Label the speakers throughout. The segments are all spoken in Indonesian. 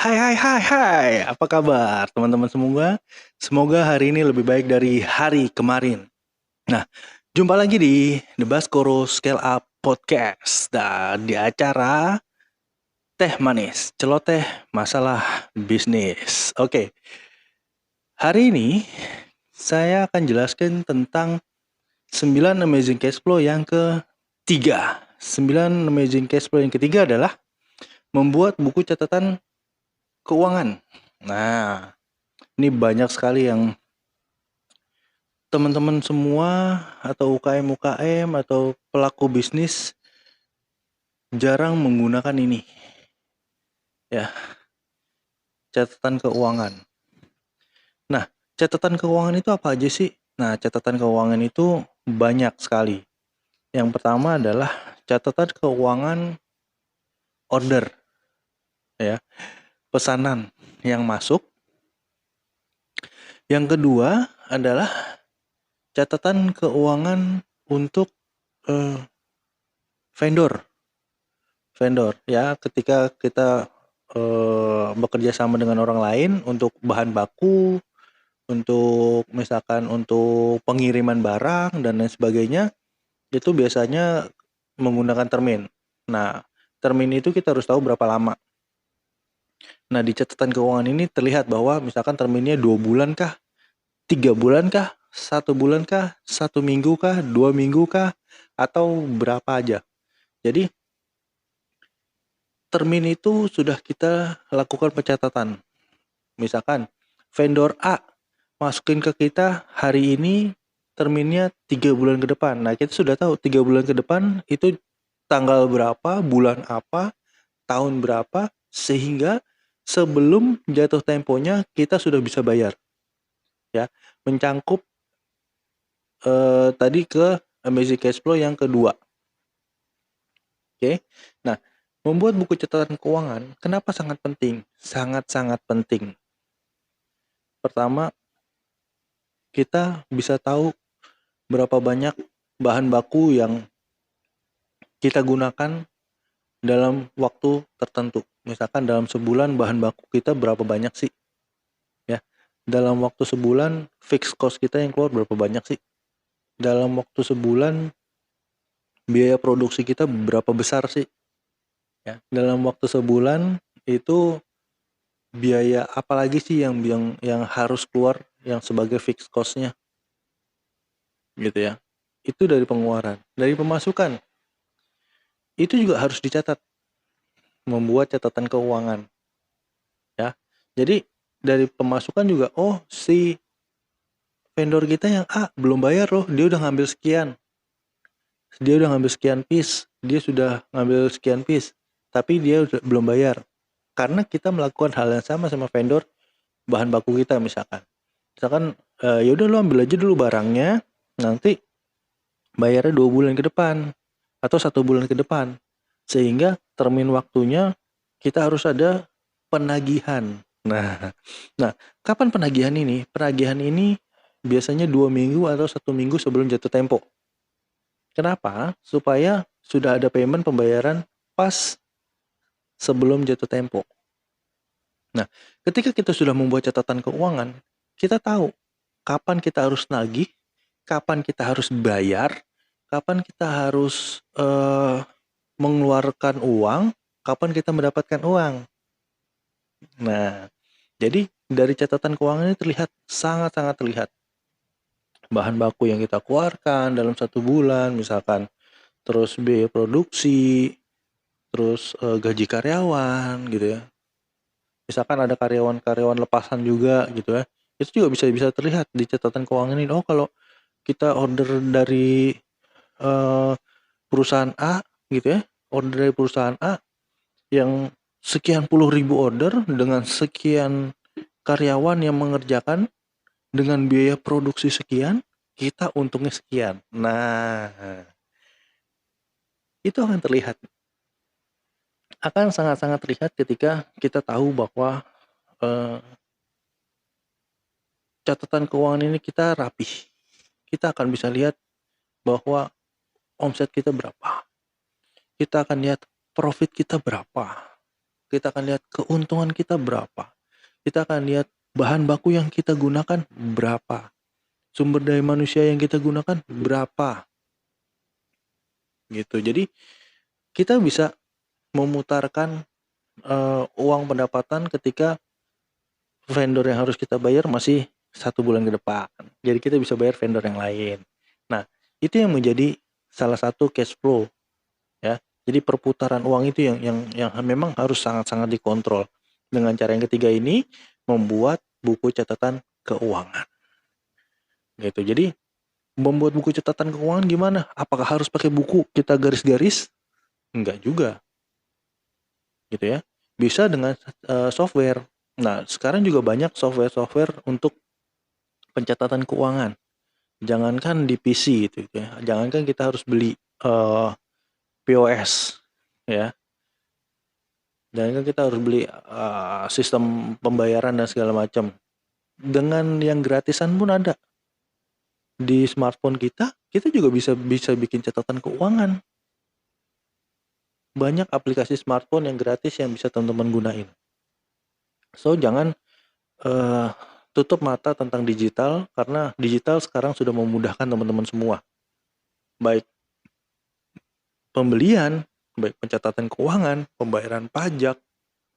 Speaker 1: Hai hai hai hai, apa kabar teman-teman semua? Semoga hari ini lebih baik dari hari kemarin. Nah, jumpa lagi di The Baskoro Scale Up Podcast dan di acara Teh Manis, Celoteh Masalah Bisnis. Oke, hari ini saya akan jelaskan tentang 9 amazing cash flow yang ketiga. 9 amazing cash flow yang ketiga adalah membuat buku catatan keuangan. Nah, ini banyak sekali yang teman-teman semua atau UKM-UKM atau pelaku bisnis jarang menggunakan ini ya, catatan keuangan. Nah, catatan keuangan itu apa aja sih? Nah, catatan keuangan itu banyak sekali. Yang pertama adalah catatan keuangan order ya, pesanan yang masuk. Yang kedua adalah catatan keuangan untuk eh, vendor ya, ketika kita bekerja sama dengan orang lain untuk bahan baku, untuk misalkan untuk pengiriman barang dan lain sebagainya, itu biasanya menggunakan termin. Nah, termin itu kita harus tahu berapa lama. Nah, di catatan keuangan ini terlihat bahwa misalkan terminnya 2 bulan kah, 3 bulan kah, 1 bulan kah, 1 minggu kah, 2 minggu kah, atau berapa aja. Jadi termin itu sudah kita lakukan pencatatan. Misalkan vendor A masukin ke kita hari ini terminnya 3 bulan ke depan. Nah, kita sudah tahu 3 bulan ke depan itu tanggal berapa, bulan apa, tahun berapa, sehingga sebelum jatuh temponya kita sudah bisa bayar. Ya, mencangkup tadi ke amazing cash flow yang kedua. Oke. Nah, membuat buku catatan keuangan kenapa sangat penting? Sangat-sangat penting. Pertama, kita bisa tahu berapa banyak bahan baku yang kita gunakan dalam waktu tertentu. Misalkan dalam sebulan bahan baku kita berapa banyak sih? Ya. Dalam waktu sebulan fixed cost kita yang keluar berapa banyak sih? Dalam waktu sebulan biaya produksi kita berapa besar sih? Ya. Dalam waktu sebulan itu biaya apa lagi sih yang harus keluar yang sebagai fixed cost-nya? Gitu ya. Itu dari pengeluaran. Dari pemasukan itu juga harus dicatat, membuat catatan keuangan ya. Jadi dari pemasukan juga, oh si vendor kita yang A belum bayar loh, dia udah ngambil sekian, dia sudah ngambil sekian piece, tapi dia belum bayar. Karena kita melakukan hal yang sama sama vendor bahan baku kita misalkan ya udah lo ambil aja dulu barangnya, nanti bayarnya 2 bulan ke depan atau 1 bulan ke depan, sehingga termin waktunya kita harus ada penagihan. Nah, kapan penagihan ini? Penagihan ini biasanya 2 minggu atau 1 minggu sebelum jatuh tempo. Kenapa? Supaya sudah ada payment pembayaran pas sebelum jatuh tempo. Nah, ketika kita sudah membuat catatan keuangan, kita tahu kapan kita harus nagih, kapan kita harus bayar, kapan kita harus mengeluarkan uang, kapan kita mendapatkan uang. Nah, jadi dari catatan keuangan ini terlihat, sangat-sangat terlihat bahan baku yang kita keluarkan dalam 1 bulan misalkan, terus biaya produksi, terus gaji karyawan gitu ya. Misalkan ada karyawan-karyawan lepasan juga gitu ya. Itu juga bisa terlihat di catatan keuangan ini. Oh, kalau kita order dari perusahaan A gitu ya, order dari perusahaan A yang sekian puluh ribu order dengan sekian karyawan yang mengerjakan dengan biaya produksi sekian, kita untungnya sekian. Nah, itu akan terlihat. Akan sangat-sangat terlihat ketika kita tahu bahwa eh, catatan keuangan ini kita rapih. Kita akan bisa lihat bahwa omset kita berapa. Kita akan lihat profit kita berapa. kita akan lihat keuntungan kita berapa. Kita akan lihat bahan baku yang kita gunakan berapa. Sumber daya manusia yang kita gunakan berapa. Gitu. Jadi kita bisa memutarkan uang pendapatan ketika vendor yang harus kita bayar masih 1 bulan ke depan. Jadi kita bisa bayar vendor yang lain. Nah, itu yang menjadi salah satu cash flow, ya. Jadi perputaran uang itu yang memang harus sangat-sangat dikontrol. Dengan cara yang ketiga ini, membuat buku catatan keuangan. Gitu. Jadi membuat buku catatan keuangan gimana? Apakah harus pakai buku kita garis-garis? Enggak juga. Gitu ya. Bisa dengan software. Nah, sekarang juga banyak software-software untuk pencatatan keuangan. Jangankan di PC gitu ya. Jangankan kita harus beli POS ya. Jangankan kita harus beli sistem pembayaran dan segala macam. Dengan yang gratisan pun ada. Di smartphone kita juga bisa bikin catatan keuangan. Banyak aplikasi smartphone yang gratis yang bisa teman-teman gunain. So, jangan tutup mata tentang digital, karena digital sekarang sudah memudahkan teman-teman semua. Baik pembelian, baik pencatatan keuangan, pembayaran pajak,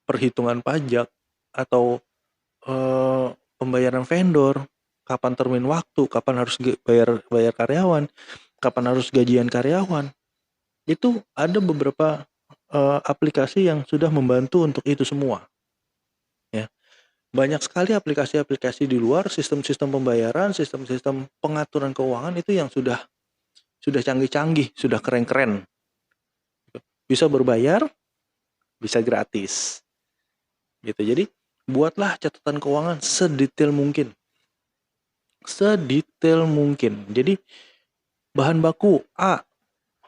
Speaker 1: perhitungan pajak, atau pembayaran vendor, kapan termin waktu, kapan harus bayar karyawan, kapan harus gajian karyawan. Itu ada beberapa aplikasi yang sudah membantu untuk itu semua. Ya. Banyak sekali aplikasi-aplikasi di luar, sistem-sistem pembayaran, sistem-sistem pengaturan keuangan itu yang sudah canggih-canggih, sudah keren-keren. Bisa berbayar, bisa gratis. Gitu. Jadi, buatlah catatan keuangan sedetail mungkin. Sedetail mungkin. Jadi, bahan baku A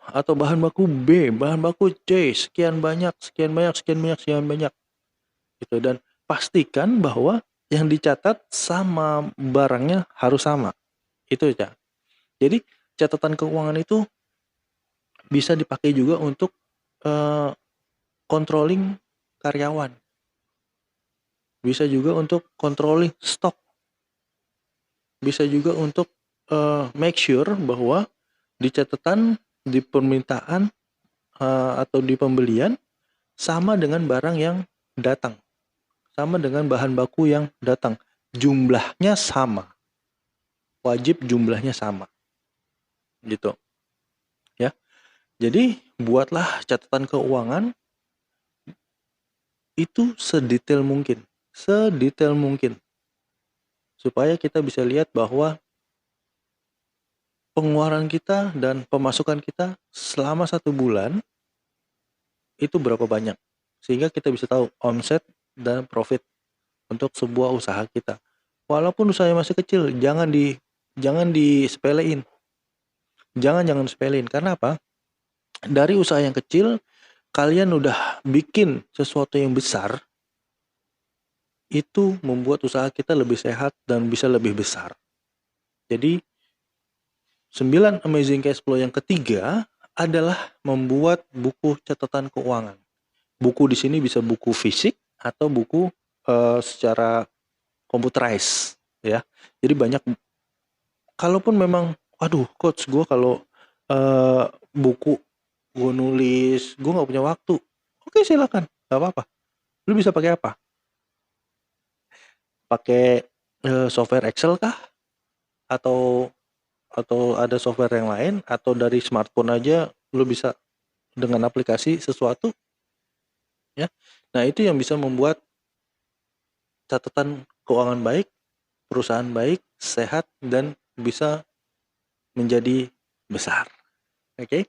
Speaker 1: atau bahan baku B, bahan baku C, sekian banyak. Gitu. Dan pastikan bahwa yang dicatat sama barangnya harus sama. Itu ya. Jadi catatan keuangan itu bisa dipakai juga untuk controlling karyawan. Bisa juga untuk controlling stok. Bisa juga untuk make sure bahwa di catatan, di permintaan atau di pembelian sama dengan barang yang datang. Sama dengan bahan baku yang datang. Jumlahnya sama. Wajib jumlahnya sama. Gitu. Ya. Jadi, buatlah catatan keuangan itu sedetail mungkin. Sedetail mungkin. Supaya kita bisa lihat bahwa pengeluaran kita dan pemasukan kita selama 1 bulan itu berapa banyak. Sehingga kita bisa tahu omset dan profit untuk sebuah usaha kita. Walaupun usahanya masih kecil, jangan disepelein. Jangan sepelein. Karena apa? Dari usaha yang kecil, kalian udah bikin sesuatu yang besar, itu membuat usaha kita lebih sehat dan bisa lebih besar. Jadi, 9 amazing cash flow yang ketiga adalah membuat buku catatan keuangan. Buku di sini bisa buku fisik atau buku secara computerized, ya. Jadi banyak. Kalaupun memang, aduh coach, gue kalau buku gue nulis, gue nggak punya waktu. Oke, silakan, nggak apa-apa. Lu bisa pakai apa? Pakai software Excel kah? Atau ada software yang lain? Atau dari smartphone aja lu bisa dengan aplikasi sesuatu? Ya, nah itu yang bisa membuat catatan keuangan baik, perusahaan baik, sehat, dan bisa menjadi besar. Oke?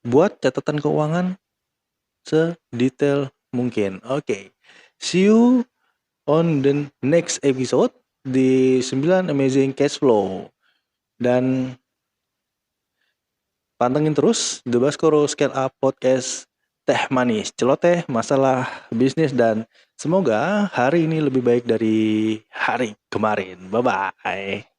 Speaker 1: Buat catatan keuangan sedetail mungkin. Oke. See you on the next episode di 9 Amazing Cash Flow. Dan pantengin terus The Baskoro Scale Up Podcast, Teh Manis Celoteh Masalah Bisnis, dan semoga hari ini lebih baik dari hari kemarin. Bye-bye.